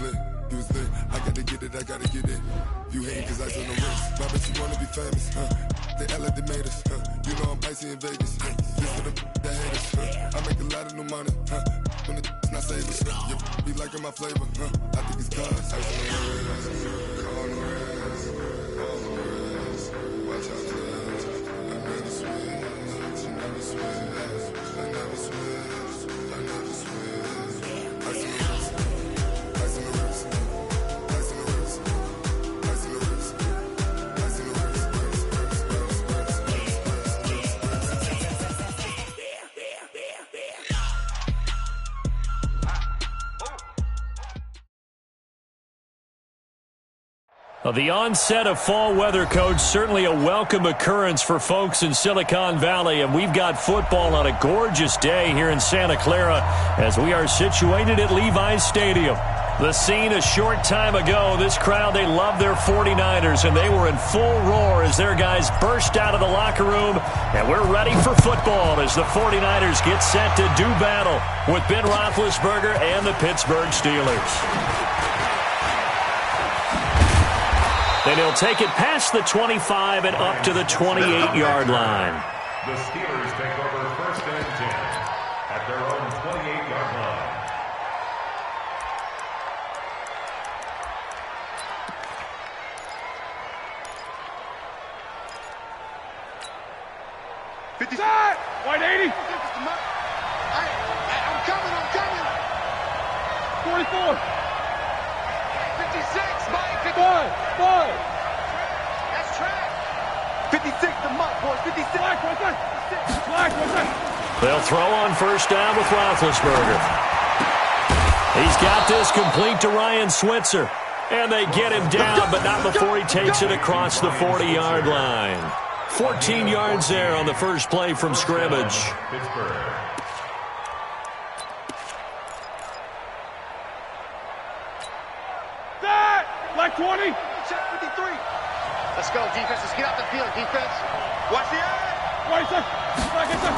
lit, you was lit. I gotta get it, I gotta get it. You hate cause I on the wrist. My bitch, you wanna be famous, They act like they made us, You know I'm icy in Vegas, This for the that hate us, I make a lot of new money, When the not save us, You be liking my flavor, I think it's cause ice on the wrist, on the wrist, on the wrist. Watch out, cause I never switch, I never switch, I never switch, I never switch. Ice on the wrist, ice on the wrist, ice on the wrist, ice on the wrist, ice on the wrist, The onset of fall weather, Coach, certainly a welcome occurrence for folks in Silicon Valley, and we've got football on a gorgeous day here in Santa Clara as we are situated at Levi's Stadium. The scene a short time ago, this crowd, they love their 49ers, and they were in full roar as their guys burst out of the locker room, and we're ready for football as the 49ers get set to do battle with Ben Roethlisberger and the Pittsburgh Steelers. Then he'll take it past the 25 and up to the 28-yard line. The Steelers take over first and 10 at their own 28-yard line. Set! 180! I'm coming! 44! 56, Mike! 5! That's track! 56 to Mike, boys, 56! Black, what's that? Black, what's that? They'll throw on first down with Roethlisberger. He's got this complete to Ryan Switzer. And they get him down, but not before he takes it across the 40-yard line. 14 yards there on the first play from scrimmage. That! Black 20! Check 53! Let's go, defense. Let's get out the field, defense. Watch the eye! White side! Black inside!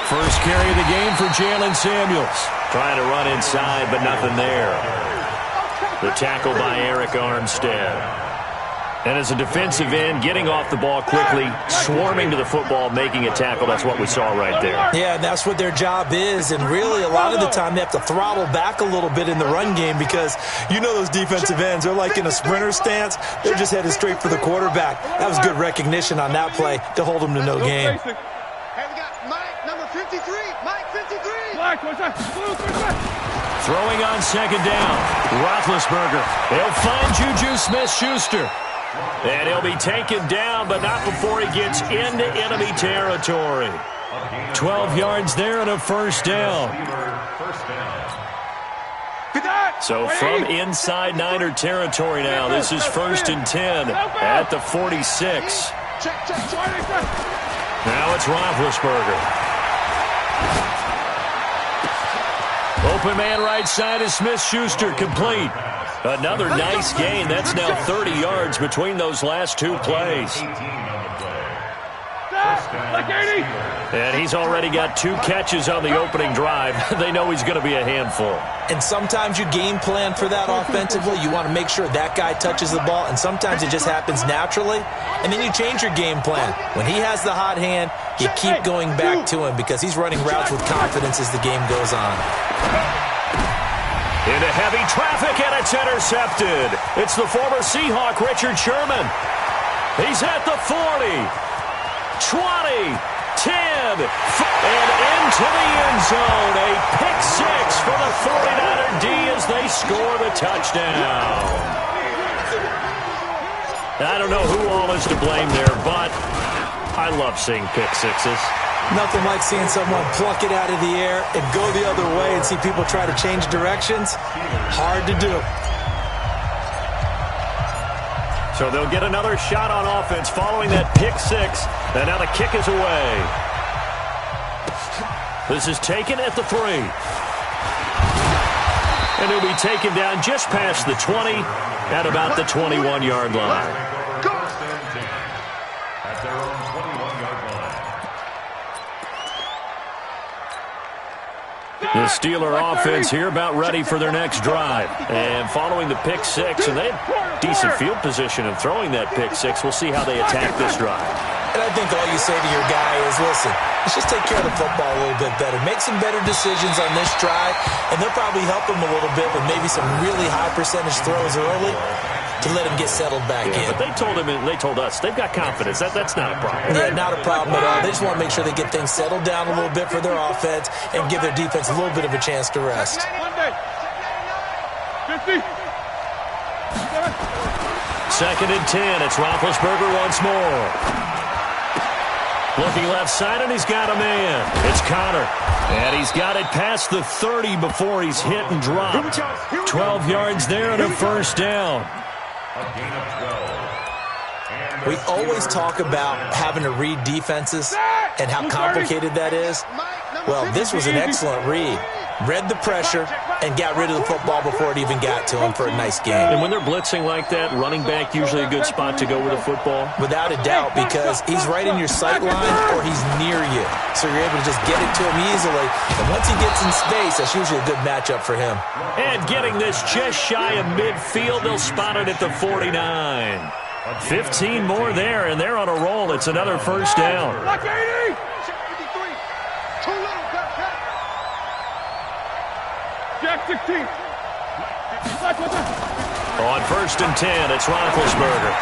First carry of the game for Jalen Samuels. Trying to run inside, but nothing there. The tackle by Eric Armstead. And as a defensive end, getting off the ball quickly, swarming to the football, making a tackle, that's what we saw right there. Yeah, and that's what their job is. And really, a lot of the time, they have to throttle back a little bit in the run game because you know those defensive ends, they're like in a sprinter stance. They're just headed straight for the quarterback. That was good recognition on that play to hold them to no gain. Hey, we got Mike, number 53. Mike, 53. Black, what's that? Blue, Throwing on second down, Roethlisberger. They'll find Juju Smith-Schuster. And he'll be taken down, but not before he gets into enemy territory. 12 yards there and a first down. So from inside Niner territory now, this is first and 10 at the 46. Now it's Roethlisberger. Open man right side is Smith-Schuster, complete. Another nice gain. That's now 30 yards between those last two plays. And he's already got 2 catches on the opening drive. They know he's going to be a handful. And sometimes you game plan for that offensively. You want to make sure that guy touches the ball, and sometimes it just happens naturally. And then you change your game plan. When he has the hot hand, you keep going back to him because he's running routes with confidence as the game goes on. Into heavy traffic, and it's intercepted. It's the former Seahawk, Richard Sherman. He's at the 40, 20, 10, and into the end zone. A pick six for the 49er D as they score the touchdown. I don't know who all is to blame there, but I love seeing pick sixes. Nothing like seeing someone pluck it out of the air and go the other way and see people try to change directions. Hard to do. So they'll get another shot on offense following that pick six. And now the kick is away. This is taken at the 3. And he'll be taken down just past the 20 at about the 21-yard line. The Steeler offense here about ready for their next drive. And following the pick six, and they had decent field position in throwing that pick six. We'll see how they attack this drive. And I think all you say to your guy is, listen, let's just take care of the football a little bit better. Make some better decisions on this drive, and they'll probably help him a little bit with maybe some really high percentage throws early to let him get settled back in. But they told him, and they told us, they've got confidence. That's not a problem. Yeah, not a problem at all. They just want to make sure they get things settled down a little bit for their offense and give their defense a little bit of a chance to rest. 50. 2nd and 10. It's Roethlisberger once more. Looking left side, and he's got a man. It's Connor. And he's got it past the 30 before he's hit and dropped. 12 yards there and a first down. We always talk about having to read defenses and how complicated that is. Well, this was an excellent read. Read the pressure and got rid of the football before it even got to him for a nice game. And when they're blitzing like that, running back usually a good spot to go with the football? Without a doubt, because he's right in your sight line or he's near you. So you're able to just get it to him easily. And once he gets in space, that's usually a good matchup for him. And getting this just shy of midfield, they'll spot it at the 49. 15 more there, and they're on a roll. It's another first down. Black 80. Jack 16. On 1st and 10, it's Roethlisberger.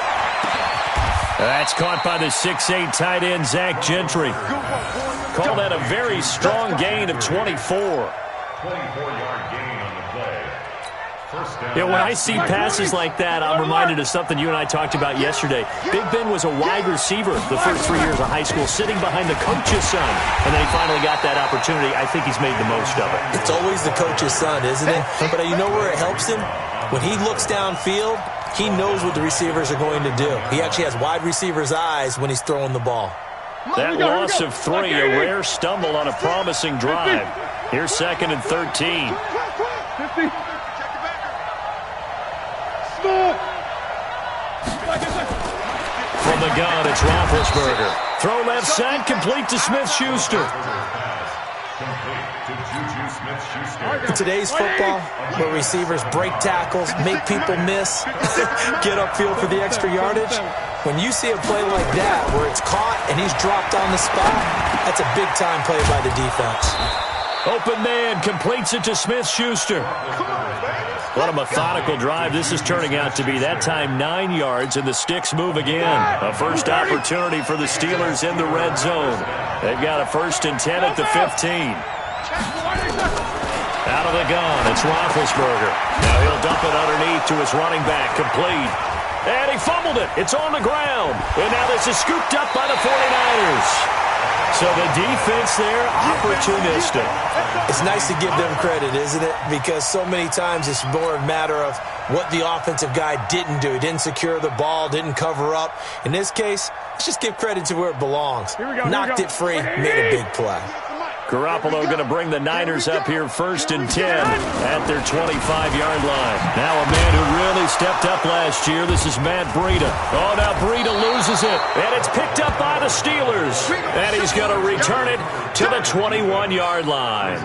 That's caught by the 6'8" tight end, Zach Gentry. Call that a very strong gain of 24. 24-yard gain on the play. First down. Yeah, when I see passes like that, I'm reminded of something you and I talked about yesterday. Big Ben was a wide receiver the first 3 years of high school, sitting behind the coach's son. And then he finally got that opportunity. I think he's made the most of it. It's always the coach's son, isn't it? But you know where it helps him? When he looks downfield, he knows what the receivers are going to do. He actually has wide receivers' eyes when he's throwing the ball. That loss of 3, a rare stumble on a promising drive. Here's 2nd and 13. 50. From the gun, it's Roethlisberger. Throw left side, complete to Smith-Schuster. In today's football, where receivers break tackles, make people miss, get upfield for the extra yardage, when you see a play like that where it's caught and he's dropped on the spot, that's a big-time play by the defense. Open man completes it to Smith-Schuster. What a methodical drive this is turning out to be. That time 9 yards, and the sticks move again. A first opportunity for the Steelers in the red zone. They've got a 1st and 10 at the 15. Out of the gun, it's Roethlisberger. Now he'll dump it underneath to his running back, complete. And he fumbled it. It's on the ground. And now this is scooped up by the 49ers. So the defense there, opportunistic. It's nice to give them credit, isn't it? Because so many times it's more a matter of what the offensive guy didn't do. He didn't secure the ball, didn't cover up. In this case, let's just give credit to where it belongs. Knocked it free, made a big play. Garoppolo going to bring the Niners up here 1st and 10 at their 25-yard line. Now a man who really stepped up last year. This is Matt Breida. Oh, now Breida loses it, and it's picked up by the Steelers. And he's going to return it to the 21-yard line.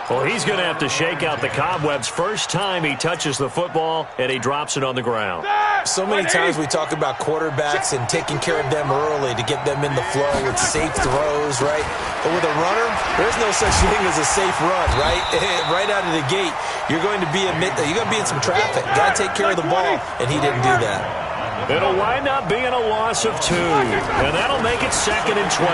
Well, he's going to have to shake out the cobwebs first time he touches the football, and he drops it on the ground. So many times we talk about quarterbacks and taking care of them early to get them in the flow with safe throws, right? But with a runner, there's no such thing as a safe run, right? Right out of the gate, you're going to be in some traffic. Got to take care of the ball, and he didn't do that. It'll wind up being a loss of 2, and that'll make it 2nd and 12.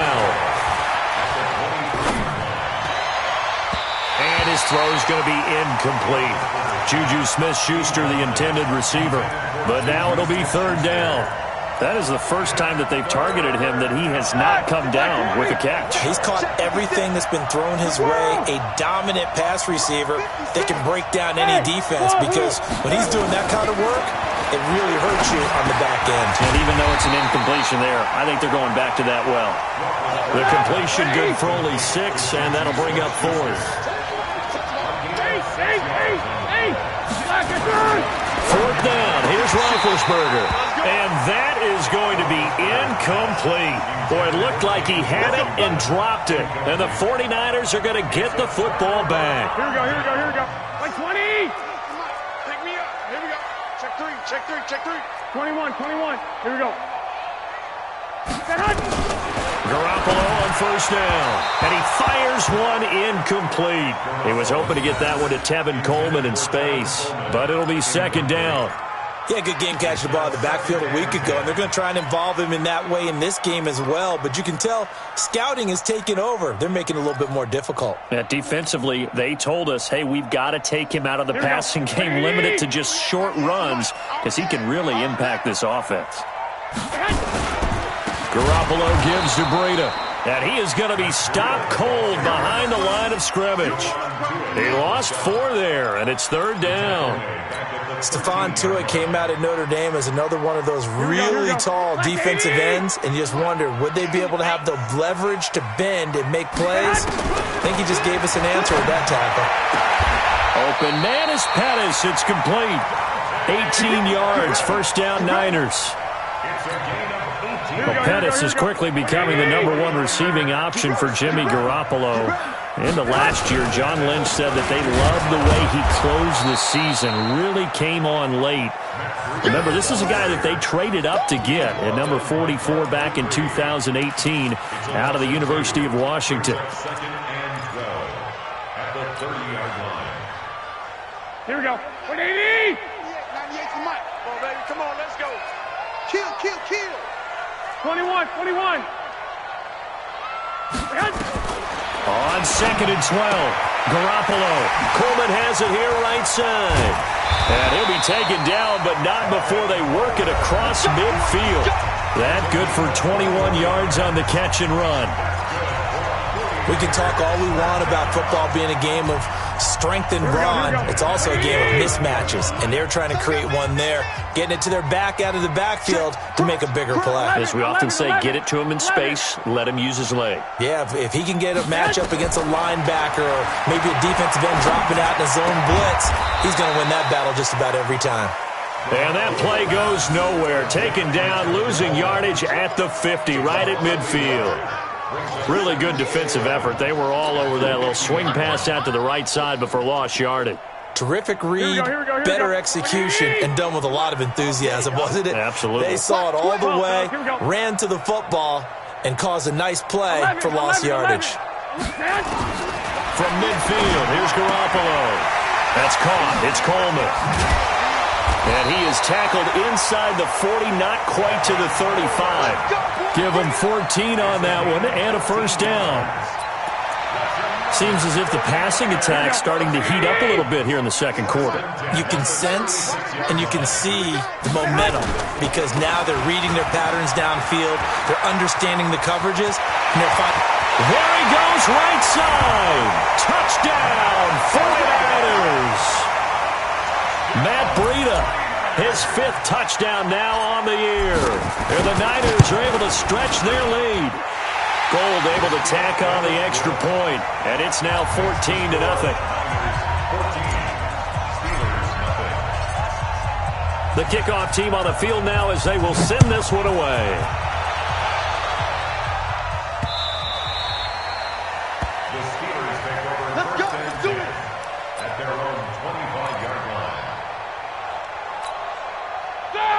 And his throw's going to be incomplete. Juju Smith-Schuster, the intended receiver. But now it'll be 3rd down. That is the first time that they've targeted him that he has not come down with a catch. He's caught everything that's been thrown his way. A dominant pass receiver that can break down any defense, because when he's doing that kind of work, it really hurts you on the back end. And even though it's an incompletion there, I think they're going back to that well. The completion good for only 6, and that'll bring up 4th. 4th down. Here's Roethlisberger. And that is going to be incomplete. Boy, it looked like he had it and dropped it. And the 49ers are going to get the football back. Here we go, here we go, here we go. Like 20! Pick me up. Here we go. Check three, check three, check three. 21, 21. Here we go. Garoppolo on 1st down. And he fires one incomplete. He was hoping to get that one to Tevin Coleman in space. But it'll be 2nd down. Yeah, good game catching the ball in the backfield a week ago, and they're going to try and involve him in that way in this game as well. But you can tell scouting is taking over. They're making it a little bit more difficult. Yeah, defensively, they told us, hey, we've got to take him out of the passing game, limit it to just short runs, because he can really impact this offense. Garoppolo gives to Breida, and he is going to be stopped cold behind the line of scrimmage. He lost 4 there, and it's 3rd down. Stephon Tuitt came out of Notre Dame as another one of those really tall defensive ends, and you just wondered, would they be able to have the leverage to bend and make plays? I think he just gave us an answer with that tackle. Open man is Pettis. It's complete. 18 yards, 1st down Niners. Well, Pettis is quickly becoming the #1 receiving option for Jimmy Garoppolo. Into last year, John Lynch said that they loved the way he closed the season, really came on late. Remember, this is a guy that they traded up to get at number 44 back in 2018 out of the University of Washington. Here we go. 180! 98 to Mike. Come on, baby. Come on, let's go. Kill, kill, kill. 21, 21. On 2nd and 12, Garoppolo. Coleman has it here right side. And he'll be taken down, but not before they work it across midfield. That good for 21 yards on the catch and run. We can talk all we want about football being a game of strength and brawn. It's also a game of mismatches, and they're trying to create one there, getting it to their back out of the backfield to make a bigger play. As we often say, get it to him in space, let him use his leg. Yeah, if he can get a matchup against a linebacker or maybe a defensive end dropping out in a zone blitz, he's going to win that battle just about every time. And that play goes nowhere. Taken down, losing yardage at the 50, right at midfield. Really good defensive effort. They were all over that little swing pass out to the right side before lost yardage. Terrific read, better execution, and done with a lot of enthusiasm, wasn't it? Absolutely. They saw it all the way, ran to the football, and caused a nice play for lost yardage. From midfield, here's Garoppolo. That's caught. It's Coleman. And he is tackled inside the 40, not quite to the 35. Give him 14 on that one and a 1st down. Seems as if the passing attack's starting to heat up a little bit here in the 2nd quarter. You can sense and you can see the momentum because now they're reading their patterns downfield, they're understanding the coverages, and they're finding. There he goes, right side. Touchdown, 49ers. Matt Breida, his 5th touchdown now on the year. And the Niners are able to stretch their lead. Gold able to tack on the extra point, and it's now 14-0. The kickoff team on the field now as they will send this one away. The Steelers take over first and 10 at their own 25-yard line.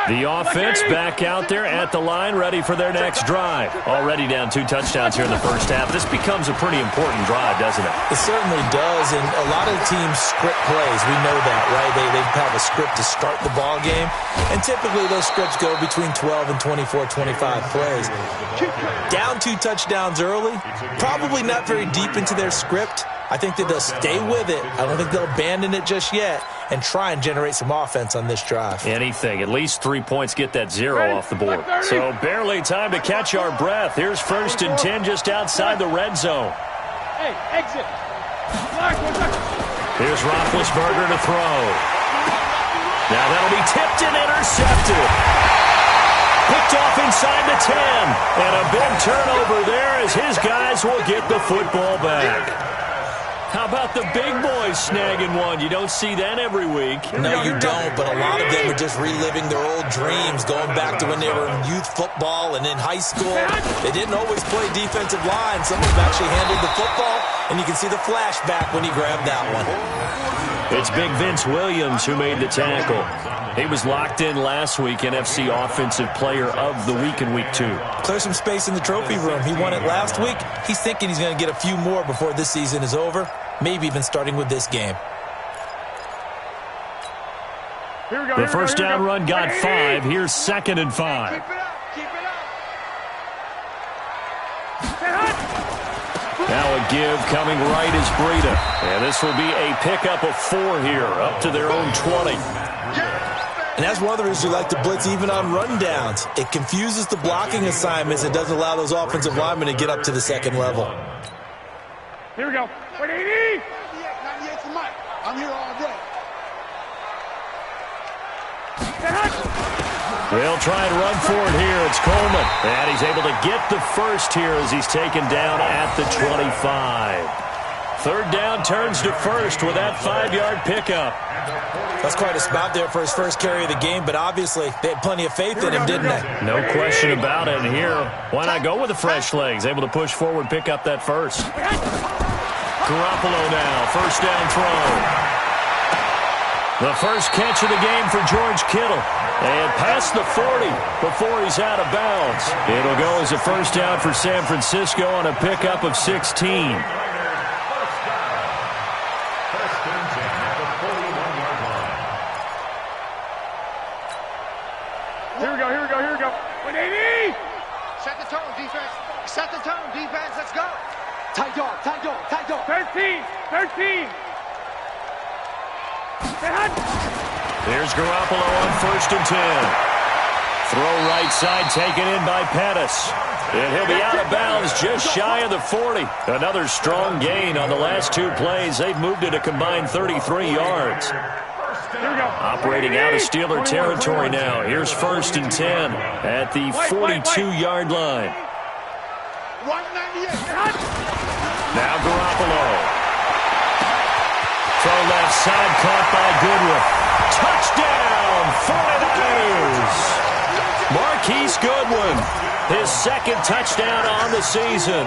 The offense back out there at the line, ready for their next drive. Already down 2 touchdowns here in the 1st half. This becomes a pretty important drive, doesn't it? It certainly does, and a lot of teams script plays. We know that, right? They have a script to start the ball game, and typically those scripts go between 12 and 24, 25 plays. Down 2 touchdowns early, probably not very deep into their script. I think that they'll stay with it. I don't think they'll abandon it just yet and try and generate some offense on this drive. Anything. At least 3 points, get that 0 off the board. So barely time to catch our breath. Here's 1st and 10 just outside the red zone. Hey, exit. Here's Roethlisberger to throw. Now that'll be tipped and intercepted. Picked off inside the 10. And a big turnover there as his guys will get the football back. How about the big boys snagging one? You don't see that every week. No, you don't, but a lot of them are just reliving their old dreams, going back to when they were in youth football and in high school. They didn't always play defensive line. Some of them actually handled the football, and you can see the flashback when he grabbed that one. It's Big Vince Williams who made the tackle. He was locked in last week, NFC Offensive Player of the Week in Week 2. Clear some space in the trophy room. He won it last week. He's thinking he's going to get a few more before this season is over, maybe even starting with this game. The first down run got 5. Here's 2nd and 5. Keep it up. Keep it up. Now a give coming right is Breida. And this will be a pickup of 4 here, up to their own 20. And that's one of the reasons we like to blitz even on rundowns. It confuses the blocking assignments and doesn't allow those offensive linemen to get up to the second level. Here we go. 180. 98 for Mike. I'm here all day. They'll try and run for it here. It's Coleman. And he's able to get the first here as he's taken down at the 25. 3rd down turns to first with that 5-yard pickup. That's quite a spot there for his first carry of the game, but obviously they had plenty of faith in him, didn't they? No question about it. And here, why not go with the fresh legs? Able to push forward, pick up that first. Garoppolo now, first down throw. The first catch of the game for George Kittle. And past the 40 before he's out of bounds. It'll go as a first down for San Francisco on a pickup of 16. Here we go. 180. Set the tone, defense. Set the tone, defense. Let's go. Tight dog. 13. There's Garoppolo on 1st and 10. Throw right side taken in by Pettis. And he'll be out of bounds just shy of the 40. Another strong gain on the last 2 plays. They've moved it a combined 33 yards. Operating out of Steeler territory now. Here's 1st and 10 at the 42-yard line. 198. Now Garoppolo. Throw left side, caught by Goodwin. Touchdown, 49ers. Marquise Goodwin, his 2nd touchdown on the season.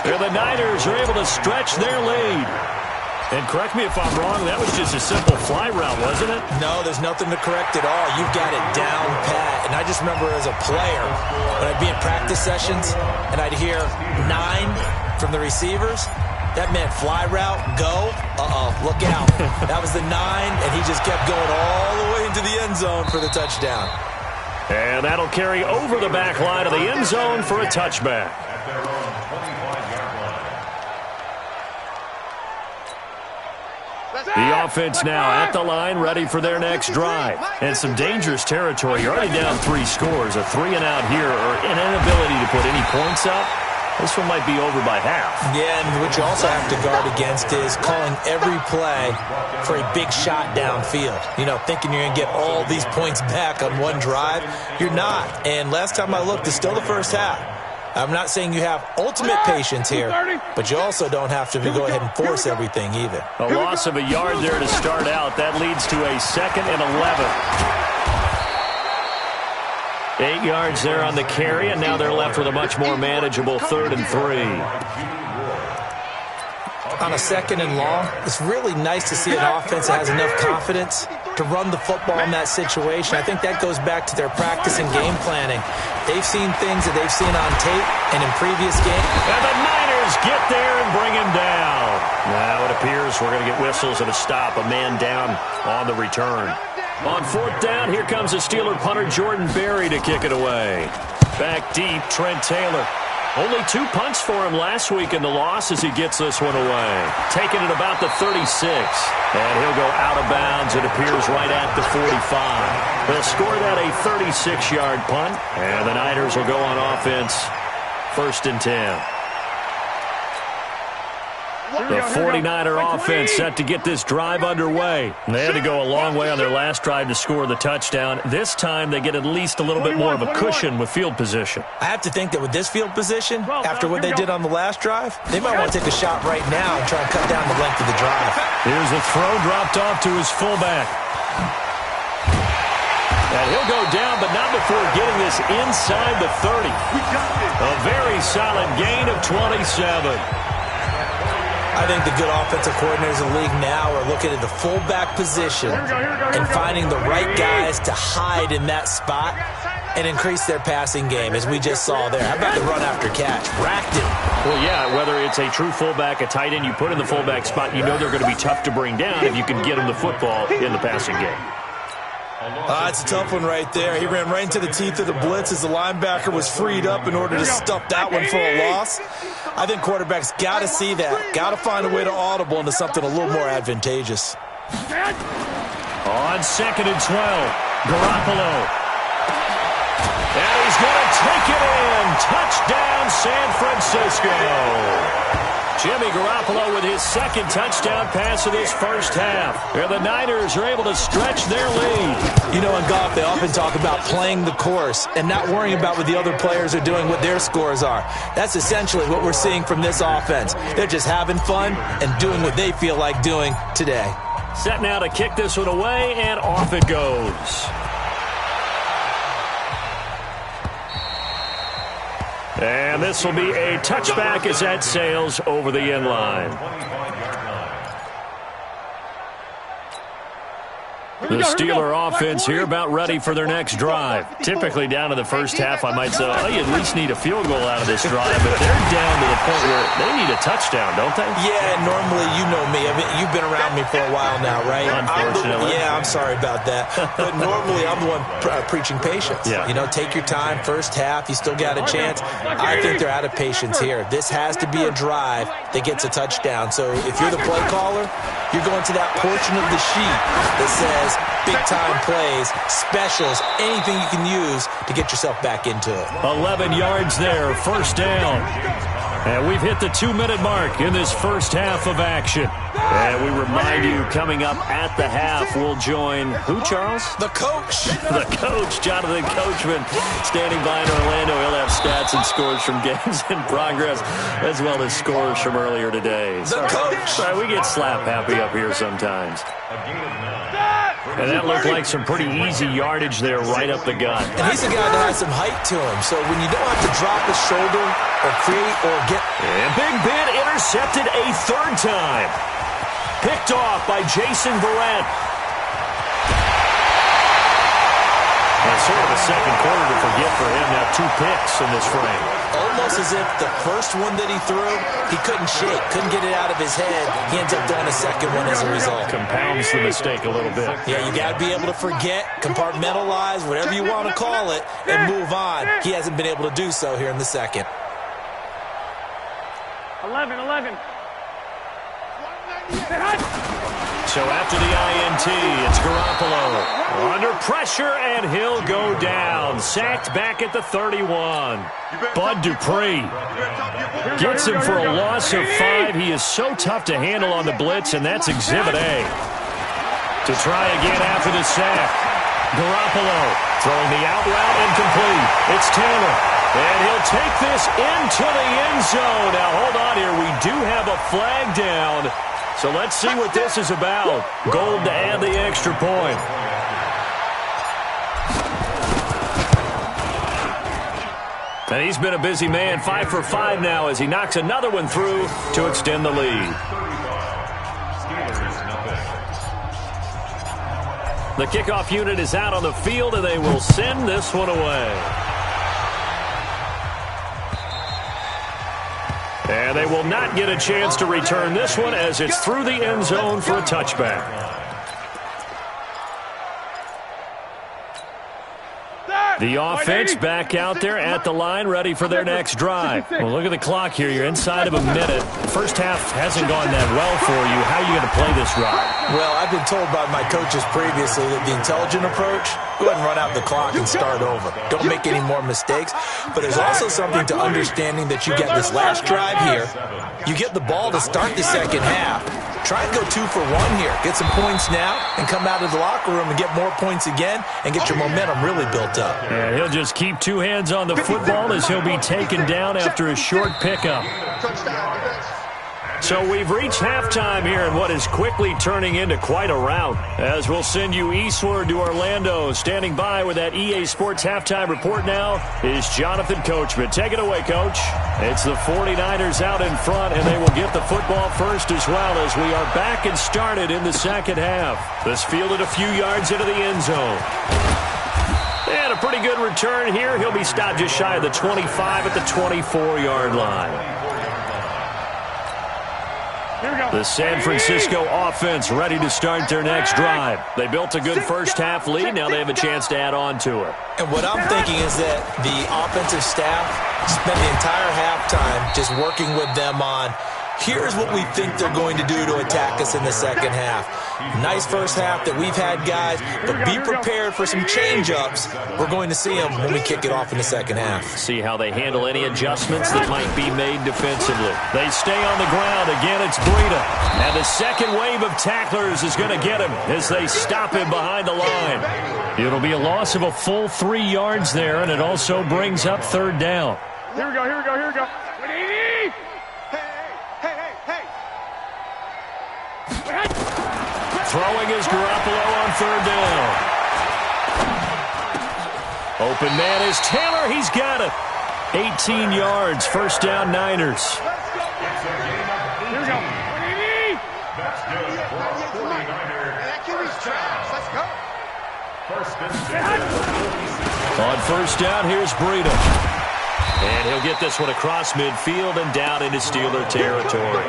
And the Niners are able to stretch their lead. And correct me if I'm wrong, that was just a simple fly route, wasn't it? No, there's nothing to correct at all. You've got it down pat. And I just remember as a player, when I'd be in practice sessions and I'd hear 9 from the receivers, that meant fly route, go, look out. That was the 9, and he just kept going all the way into the end zone for the touchdown. And that'll carry over the back line of the end zone for a touchback. The offense now at the line, ready for their next drive. And some dangerous territory. You're already down 3 scores. A 3-and-out here, or an inability to put any points up. This one might be over by half. Yeah, and what you also have to guard against is calling every play for a big shot downfield. You know, thinking you're going to get all these points back on one drive. You're not. And last time I looked, it's still the first half. I'm not saying you have ultimate patience here, but you also don't have to go ahead and force everything either. A loss of a yard there to start out. That leads to a 2nd and 11. 8 yards there on the carry, and now they're left with a much more manageable 3rd and 3. On a 2nd and long, it's really nice to see an offense that has enough confidence to run the football in that situation. I think that goes back to their practice and game planning. They've seen things that they've seen on tape and in previous games. And the Niners get there and bring him down. Now it appears we're going to get whistles and a stop. A man down on the return. On 4th down, here comes the Steeler punter Jordan Berry to kick it away. Back deep, Trent Taylor. Only 2 punts for him last week in the loss as he gets this one away. Taking it about the 36. And he'll go out of bounds, it appears, right at the 45. They'll score that a 36-yard punt. And the Niners will go on offense, 1st and 10. The 49er offense set to get this drive underway. They had to go a long way on their last drive to score the touchdown. This time they get at least a little bit more of a cushion with field position. I have to think that with this field position, after what they did on the last drive, they might want to take a shot right now and try and cut down the length of the drive. Here's a throw dropped off to his fullback. And he'll go down, but not before getting this inside the 30. A very solid gain of 27. I think the good offensive coordinators in the league now are looking at the fullback position and finding the right guys to hide in that spot and increase their passing game, as we just saw there. How about the run after catch? Racked it. Well, yeah, whether it's a true fullback, a tight end, you put in the fullback spot, you know they're going to be tough to bring down if you can get them the football in the passing game. It's a tough one right there. He ran right into the teeth of the blitz as the linebacker was freed up in order to stuff that one for a loss. I think quarterbacks got to see that. Got to find a way to audible into something a little more advantageous. On 2nd and 12, Garoppolo. And he's going to take it in. Touchdown, San Francisco. Jimmy Garoppolo with his second touchdown pass of this first half. And the Niners are able to stretch their lead. You know, in golf, they often talk about playing the course and not worrying about what the other players are doing, what their scores are. That's essentially what we're seeing from this offense. They're just having fun and doing what they feel like doing today. Set now to kick this one away, and off it goes. And this will be a touchback as that sails over the end line. The Steeler offense here about ready for their next drive. Typically down to the first half, I might say, oh, you at least need a field goal out of this drive. But they're down to the point where they need a touchdown, don't they? Yeah, normally, you know me. I mean, you've been around me for a while now, right? Unfortunately. I'm sorry about that. But normally, I'm the one preaching patience. Yeah. You know, take your time. First half, you still got a chance. I think they're out of patience here. This has to be a drive that gets a touchdown. So if you're the play caller, you're going to that portion of the sheet that says big-time plays, specials, anything you can use to get yourself back into it. 11 yards there, first down. And we've hit the 2-minute mark in this first half of action. And we remind you, coming up at the half, we'll join who, Charles? The coach. The coach, Jonathan Coachman, standing by in Orlando. He'll have stats and scores from games in progress, as well as scores from earlier today. The coach. Sorry, we get slap happy up here sometimes. And that looked like some pretty easy yardage there right up the gut. And he's a guy that has some height to him, so when you don't have to drop his shoulder or create or get... And Big Ben intercepted a third time. Picked off by Jason Verrett. And sort of a second quarter to forget for him. Now 2 picks in this frame. Almost as if the first one that he threw, he couldn't shake, couldn't get it out of his head. He ends up throwing a second one as a result. Compounds the mistake a little bit. Yeah, you got to be able to forget, compartmentalize, whatever you want to call it, and move on. He hasn't been able to do so here in the second. 11. So after the INT, it's Garoppolo. Under pressure, and he'll go down. Sacked back at the 31. Bud Dupree gets him for a loss of 5. He is so tough to handle on the blitz, and that's Exhibit A. To try again after the sack. Garoppolo throwing the out route incomplete. It's Taylor. And he'll take this into the end zone. Now, hold on here. We do have a flag down. So let's see what this is about. Gold to add the extra point. And he's been a busy man, 5 for 5 now as he knocks another one through to extend the lead. The kickoff unit is out on the field, and they will send this one away. And they will not get a chance to return this one as it's through the end zone for a touchback. The offense back out there at the line, ready for their next drive. Well, look at the clock here. You're inside of a minute. First half hasn't gone that well for you. How are you going to play this drive? Well, I've been told by my coaches previously that the intelligent approach, go ahead and run out the clock and start over. Don't make any more mistakes. But there's also something to understanding that you get this last drive here. You get the ball to start the second half. Try and go 2 for 1 here. Get some points now and come out of the locker room and get more points again and get your momentum really built up. And he'll just keep 2 hands on the football as he'll be taken down after a short pickup. So we've reached halftime here in what is quickly turning into quite a rout. As we'll send you eastward to Orlando. Standing by with that EA Sports halftime report now is Jonathan Coachman. Take it away, Coach. It's the 49ers out in front, and they will get the football first as well as we are back and started in the second half. This fielded a few yards into the end zone. And a pretty good return here. He'll be stopped just shy of the 25 at the 24-yard line. The San Francisco offense ready to start their next drive. They built a good first-half lead. Now they have a chance to add on to it. And what I'm thinking is that the offensive staff spent the entire halftime just working with them on, here's what we think they're going to do to attack us in the second half. Nice first half that we've had, guys, but be prepared for some change-ups. We're going to see them when we kick it off in the second half. See how they handle any adjustments that might be made defensively. They stay on the ground. Again, it's Breida. And the second wave of tacklers is going to get him as they stop him behind the line. It'll be a loss of a full 3 yards there, and it also brings up third down. Here we go, here we go, here we go. 180! Throwing is Garoppolo on third down. Open man is Taylor. He's got it. 18 yards. First down, Niners. Here we go. 180! That's good for a 49er. Let's go. First and 10. On first down, here's Breida. And he'll get this one across midfield and down into Steeler territory.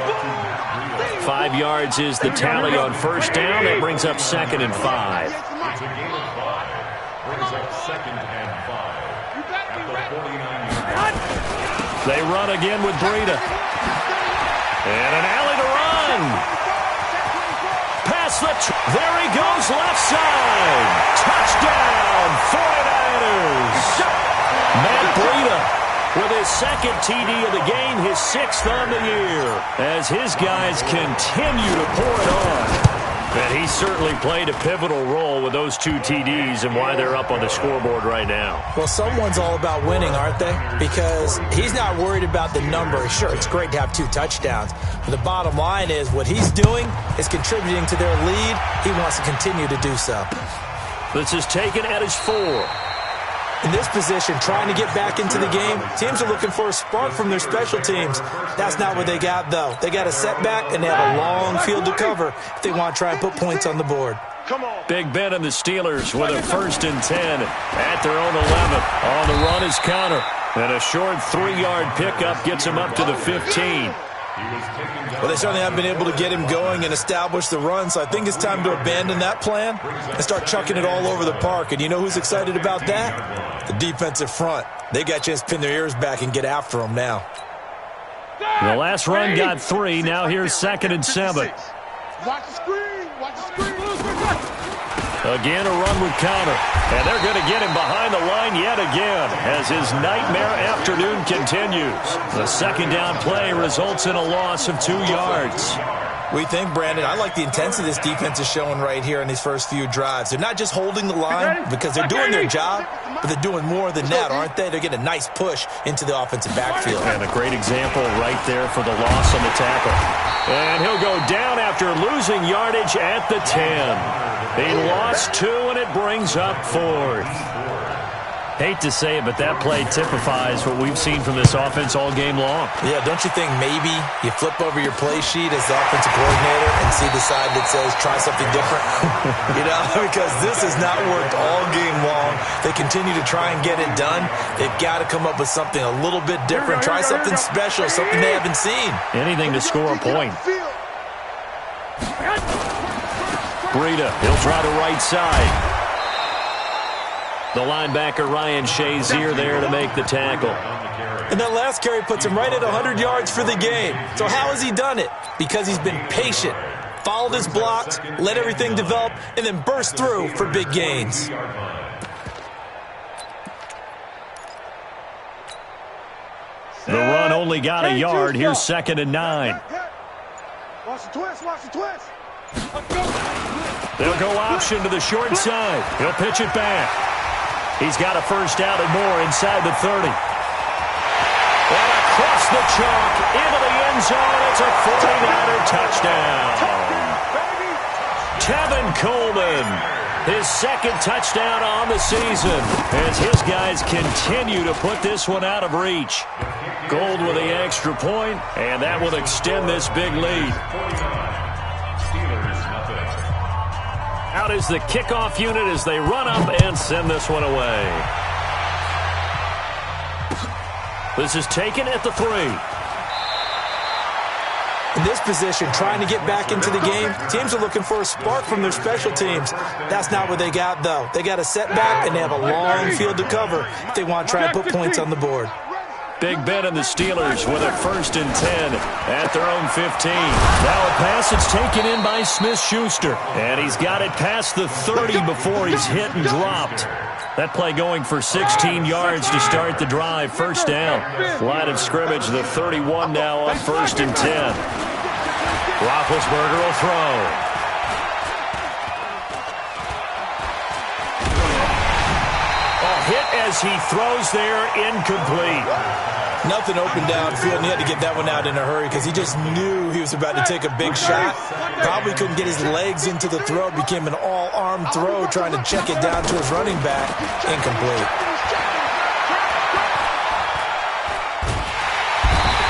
5 yards is the tally on first down. That brings up second and 5. It's a gain of 5. Brings up second and 5. At the 49-yard line. They run again with Breida. And an alley to run. Pass there he goes, left side. Touchdown, 49ers. Matt Breida with his second TD of the game, his 6th on the year, as his guys continue to pour it on. And he certainly played a pivotal role with those 2 TDs and why they're up on the scoreboard right now. Well, someone's all about winning, aren't they? Because he's not worried about the number. Sure, it's great to have 2 touchdowns. But the bottom line is what he's doing is contributing to their lead. He wants to continue to do so. This is taken at his 4. In this position, trying to get back into the game, teams are looking for a spark from their special teams. That's not what they got, though. They got a setback, and they have a long field to cover if they want to try and put points on the board. Big Ben and the Steelers with a first and 10 at their own 11. On the run is Connor. And a short 3-yard pickup gets him up to the 15. Well, they certainly haven't been able to get him going and establish the run, so I think it's time to abandon that plan and start chucking it all over the park. And you know who's excited about that? The defensive front. They got a chance to pin their ears back and get after him now. The last run got 3. Now here's second and 7. Watch the screen! Watch the screen! Again, a run with Connor. And they're going to get him behind the line yet again as his nightmare afternoon continues. The second down play results in a loss of 2 yards. We think, Brandon, I like the intensity this defense is showing right here in these first few drives. They're not just holding the line because they're doing their job, but they're doing more than that, aren't they? They're getting a nice push into the offensive backfield. And a great example right there for the loss on the tackle. And he'll go down after losing yardage at the 10. He lost 2, and it brings up 4th. Hate to say it, but that play typifies what we've seen from this offense all game long. Yeah, don't you think maybe you flip over your play sheet as the offensive coordinator and see the side that says try something different? You know, because this has not worked all game long. They continue to try and get it done. They've got to come up with something a little bit different. Try something special, something they haven't seen. Anything to score a point. Breida, he'll try the right side. The linebacker Ryan Shazier there to make the tackle. And that last carry puts him right at 100 yards for the game. So how has he done it? Because he's been patient, followed his blocks, let everything develop, and then burst through for big gains. The run only got a yard. Here's 2nd and 9. Watch the twist, watch the twist. They'll go option to the short side. He'll pitch it back. He's got a first down and more inside the 30. And across the chalk into the end zone. It's a 49er touchdown. Tevin Coleman. His 2nd touchdown on the season as his guys continue to put this one out of reach. Gold with the extra point, and that will extend this big lead. Out is the kickoff unit as they run up and send this one away. This is taken at the 3. In this position, trying to get back into the game, teams are looking for a spark from their special teams. That's not what they got, though. They got a setback, and they have a long field to cover if they want to try and put points on the board. Big Ben and the Steelers with a 1st and 10 at their own 15. Now a pass that's taken in by Smith-Schuster. And he's got it past the 30 before he's hit and dropped. That play going for 16 yards to start the drive. First down. Line of scrimmage, the 31 now on 1st and 10. Roethlisberger will throw. Hit as he throws there, incomplete. Nothing open downfield, and he had to get that one out in a hurry because he just knew he was about to take a big shot. Probably couldn't get his legs into the throw. It became an all-arm throw trying to check it down to his running back. Incomplete.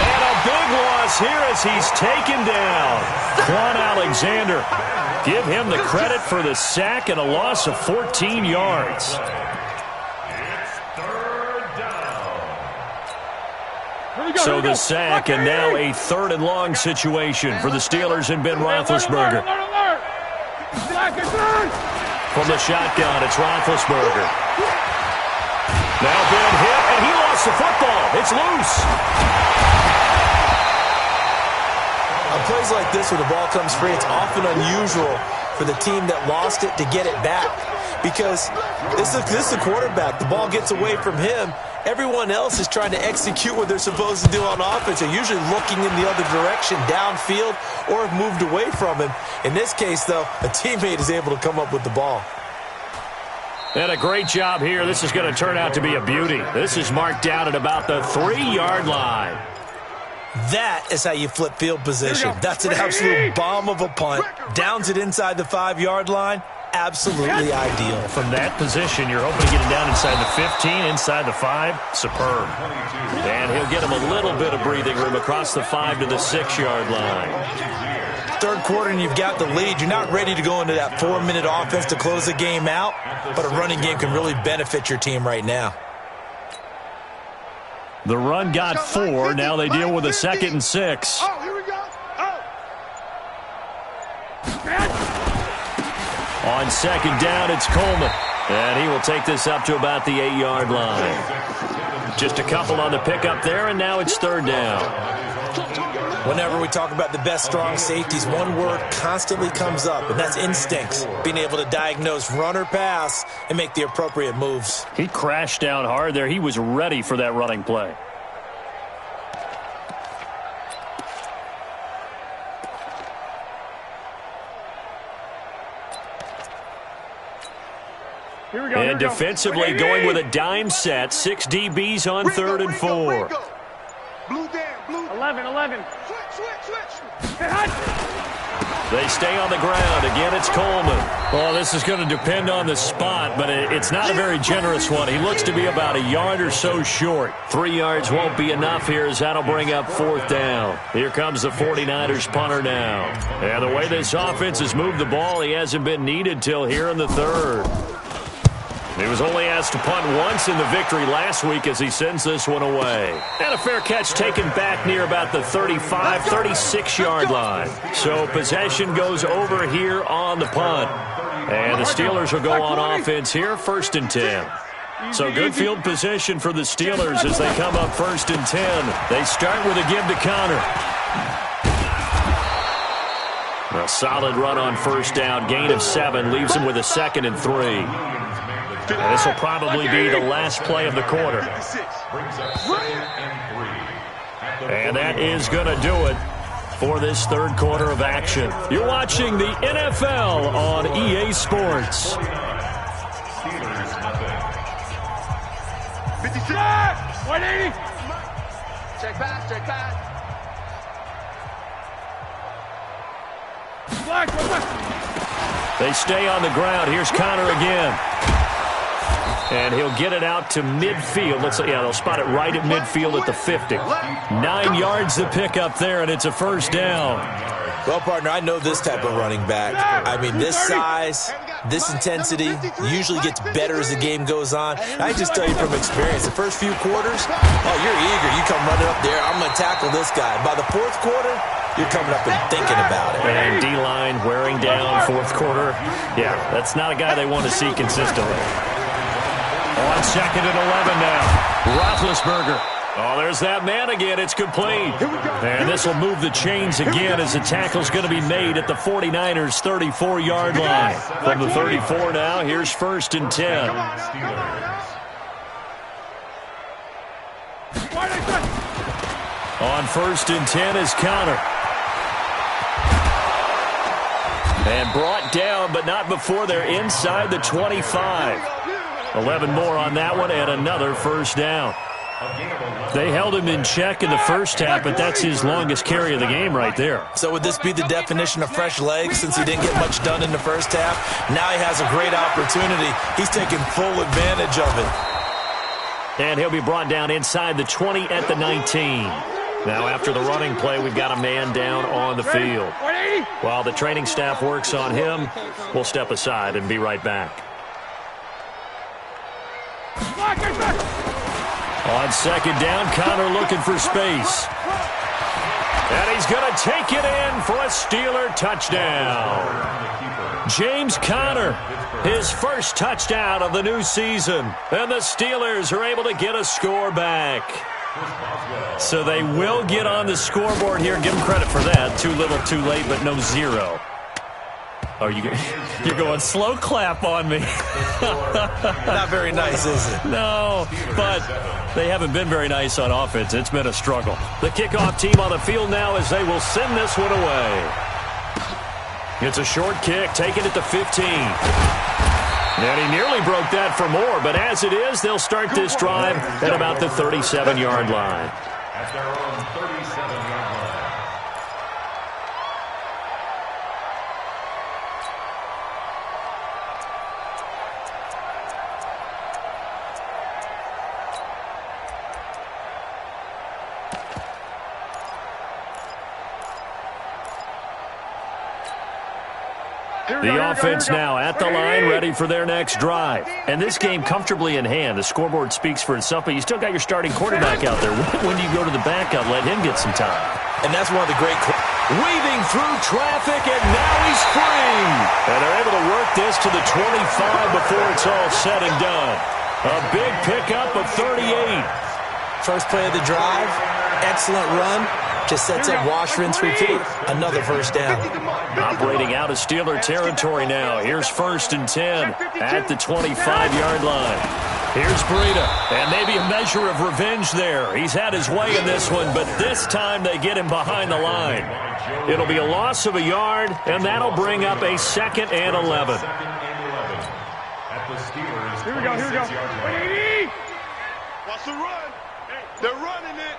And a big loss here as he's taken down. Quan Alexander. Give him the credit for the sack and a loss of 14 yards. So the sack, and now a 3rd and long situation for the Steelers and Ben Roethlisberger. From the shotgun, it's Roethlisberger. Now Ben hit, and he lost the football. It's loose. On plays like this where the ball comes free, it's often unusual for the team that lost it to get it back. Because this is the quarterback. The ball gets away from him. Everyone else is trying to execute what they're supposed to do on offense. They're usually looking in the other direction, downfield, or have moved away from him. In this case, though, a teammate is able to come up with the ball. And a great job here. This is going to turn out to be a beauty. This is marked down at about the 3-yard line. That is how you flip field position. That's an absolute bomb of a punt. Downs it inside the 5-yard line. Absolutely ideal. From that position, you're hoping to get it down inside the 15, inside the 5. Superb. And he'll get him a little bit of breathing room across the 5 to the 6-yard line. 3rd quarter and you've got the lead. You're not ready to go into that 4-minute offense to close the game out, but a running game can really benefit your team right now. The run got 4. Now they deal with a 2nd and 6. Oh, here we go. On 2nd down, it's Coleman. And he will take this up to about the 8-yard line. Just a couple on the pickup there, and now it's 3rd down. Whenever we talk about the best strong safeties, one word constantly comes up, and that's instincts. Being able to diagnose run or pass and make the appropriate moves. He crashed down hard there. He was ready for that running play. Here we go. And defensively going with a dime set. 6 DBs on 3rd and 4. Blue down, blue. 11. Switch. They stay on the ground. Again, it's Coleman. Well, this is going to depend on the spot, but it's not a very generous one. He looks to be about a yard or so short. 3 yards won't be enough here as that'll bring up 4th down. Here comes the 49ers punter now. And the way this offense has moved the ball, he hasn't been needed till here in the 3rd. He was only asked to punt once in the victory last week as he sends this one away. And a fair catch taken back near about the 35, 36-yard line. So possession goes over here on the punt. And the Steelers will go on offense here, 1st and 10. So good field position for the Steelers as they come up 1st and 10. They start with a give to Connor. A solid run on 1st down. Gain of 7 leaves him with a 2nd and 3. And this will probably be the last play of the quarter. And that is going to do it for this 3rd quarter of action. You're watching the NFL on EA Sports. 56. 180. Check pass, check pass. They stay on the ground. Here's Connor again. And he'll get it out to midfield. They'll spot it right at midfield at the 50. 9 yards to pick up there, and it's a 1st down. Well, partner, I know this type of running back. I mean, this size, this intensity usually gets better as the game goes on. I just tell you from experience, the first few quarters, you're eager. You come running up there, I'm going to tackle this guy. By the 4th quarter, you're coming up and thinking about it. And D-line wearing down 4th quarter. Yeah, that's not a guy they want to see consistently. On 2nd and 11 now. Roethlisberger. Oh, there's that man again. It's complete. And this will move the chains again as the tackle's going to be made at the 49ers' 34-yard line. From the 34 now, here's 1st and 10. On 1st and 10 is Connor. And brought down, but not before they're inside the 25. 11 more on that one, and another 1st down. They held him in check in the 1st half, but that's his longest carry of the game right there. So would this be the definition of fresh legs since he didn't get much done in the 1st half? Now he has a great opportunity. He's taking full advantage of it. And he'll be brought down inside the 20 at the 19. Now after the running play, we've got a man down on the field. While the training staff works on him, we'll step aside and be right back. On 2nd down, Connor looking for space. And he's going to take it in for a Steeler touchdown. James Conner, his 1st touchdown of the new season. And the Steelers are able to get a score back. So they will get on the scoreboard here. Give them credit for that. Too little, too late, but no 0. Oh, you're going slow clap on me. Not very nice, is it? No, but they haven't been very nice on offense. It's been a struggle. The kickoff team on the field now as they will send this one away. It's a short kick, taken at the 15. And he nearly broke that for more, but as it is, they'll start this drive at about the 37-yard line. At their own 37-yard line. The offense now at the line, ready for their next drive. And this game comfortably in hand. The scoreboard speaks for itself, but you still got your starting quarterback out there. When do you go to the backup, let him get some time? And that's one of the great... Weaving through traffic, and now he's free. And they're able to work this to the 25 before it's all said and done. A big pickup of 38. First play of the drive, excellent run. Just sets up wash, rinse, repeat. Another 1st down. Operating out of Steeler territory now. Here's 1st and 10 at the 25-yard line. Here's Breida, and maybe a measure of revenge there. He's had his way in this one, but this time they get him behind the line. It'll be a loss of a yard, and that'll bring up a 2nd and 11. At the Steelers' Here we go. 26-yard line. 180. Watch the run. They're running it.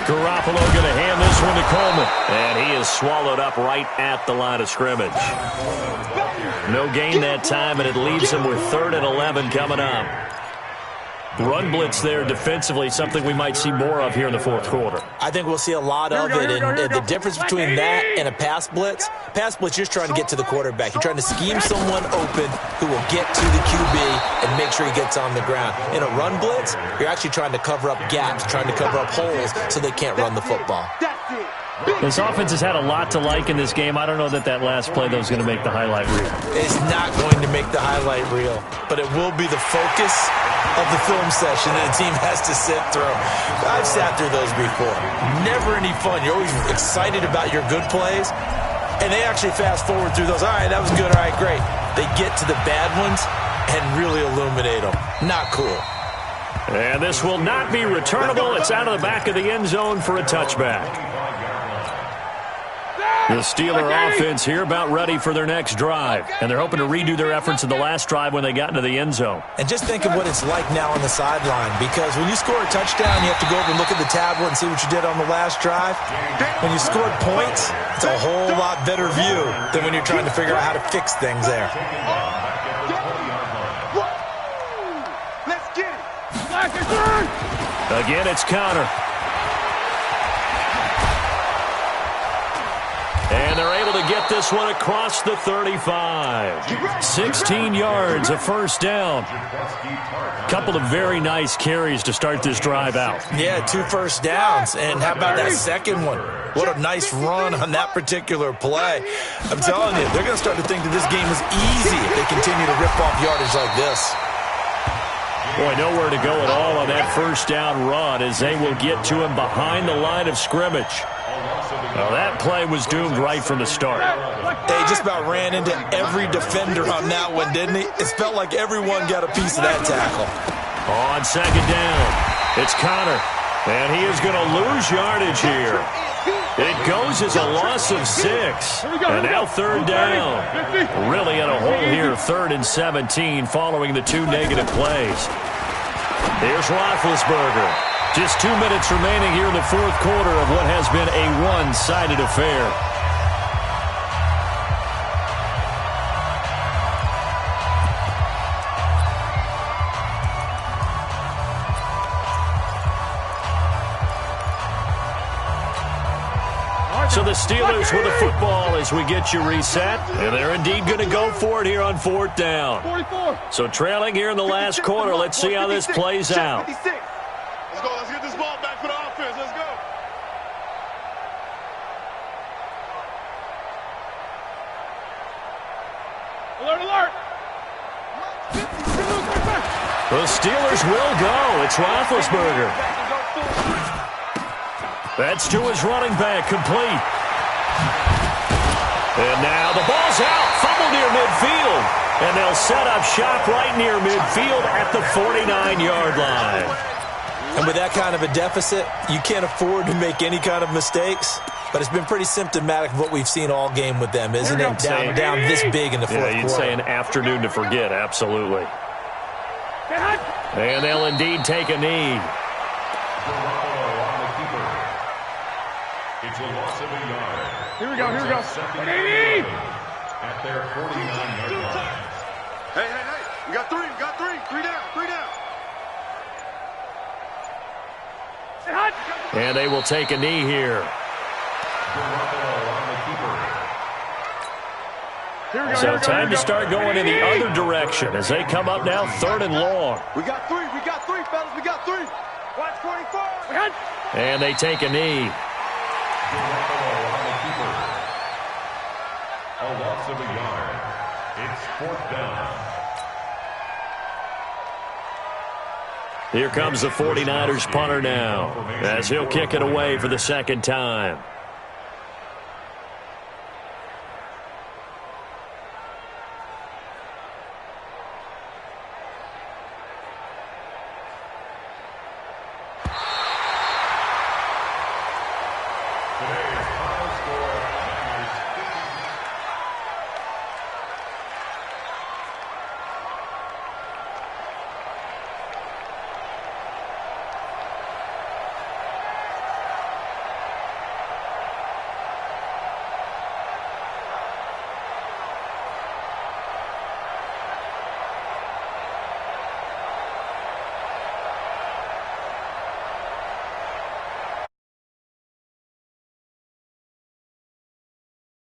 Garoppolo going to hand this one to Coleman. And he is swallowed up right at the line of scrimmage. No gain that time, and it leaves him with 3rd and 11 coming up. Run blitz there defensively, something we might see more of here in the 4th quarter. I think we'll see a lot of it, and the difference between that and a pass blitz, you're just trying to get to the quarterback. You're trying to scheme someone open who will get to the QB and make sure he gets on the ground. In a run blitz, you're actually trying to cover up gaps, trying to cover up holes so they can't run the football. That's it. This offense has had a lot to like in this game. I don't know that last play, though, is going to make the highlight reel. It's not going to make the highlight reel, but it will be the focus of the film session that the team has to sit through. I've sat through those before. Never any fun. You're always excited about your good plays, and they actually fast forward through those. All right, that was good. All right, great. They get to the bad ones and really illuminate them. Not cool. And this will not be returnable. It's out of the back of the end zone for a touchback. The Steeler offense here about ready for their next drive. And they're hoping to redo their efforts in the last drive when they got into the end zone. And just think of what it's like now on the sideline. Because when you score a touchdown, you have to go over and look at the tablet and see what you did on the last drive. When you scored points, it's a whole lot better view than when you're trying to figure out how to fix things there. Let's get it. Again, it's Connor. And they're able to get this one across the 35. 16 yards, a first down. Couple of very nice carries to start this drive out. Yeah, 2 first downs. And how about that second one? What a nice run on that particular play. I'm telling you, they're going to start to think that this game is easy if they continue to rip off yardage like this. Boy, nowhere to go at all on that first down run as they will get to him behind the line of scrimmage. Well, that play was doomed right from the start. They just about ran into every defender on that one, didn't he? It felt like everyone got a piece of that tackle. On second down, it's Connor, and he is going to lose yardage here. It goes as a loss of 6, and now third down. Really in a hole here, 3rd and 17 following the 2 negative plays. Here's Roethlisberger. Just 2 minutes remaining here in the 4th quarter of what has been a one-sided affair. So the Steelers with the football as we get you reset. And they're indeed going to go for it here on 4th down. So trailing here in the last quarter. Let's see how this plays out. Let's go. Let's get this ball back for the offense. Let's go. Alert, alert. The Steelers will go. It's Roethlisberger. That's to his running back, complete. And now the ball's out. Fumble near midfield. And they'll set up shop right near midfield at the 49-yard line. And with that kind of a deficit, you can't afford to make any kind of mistakes. But it's been pretty symptomatic of what we've seen all game with them, isn't it? Down this big in the 4th quarter. Yeah, you'd say an afternoon to forget, absolutely. And they'll indeed take a knee. It's a loss of a yard. Here we go, here we go. At their 49-yard line. Hey, hey, hey. We got 3, we got 3. 3 down, 3 down. And they will take a knee here. So time to start going in the other direction as they come up now 3rd and long. We got 3, fellas, we got 3. Watch 44. And they take a knee. A loss of a yard. It's 4th down. Here comes the 49ers punter now as he'll kick it away for the 2nd time.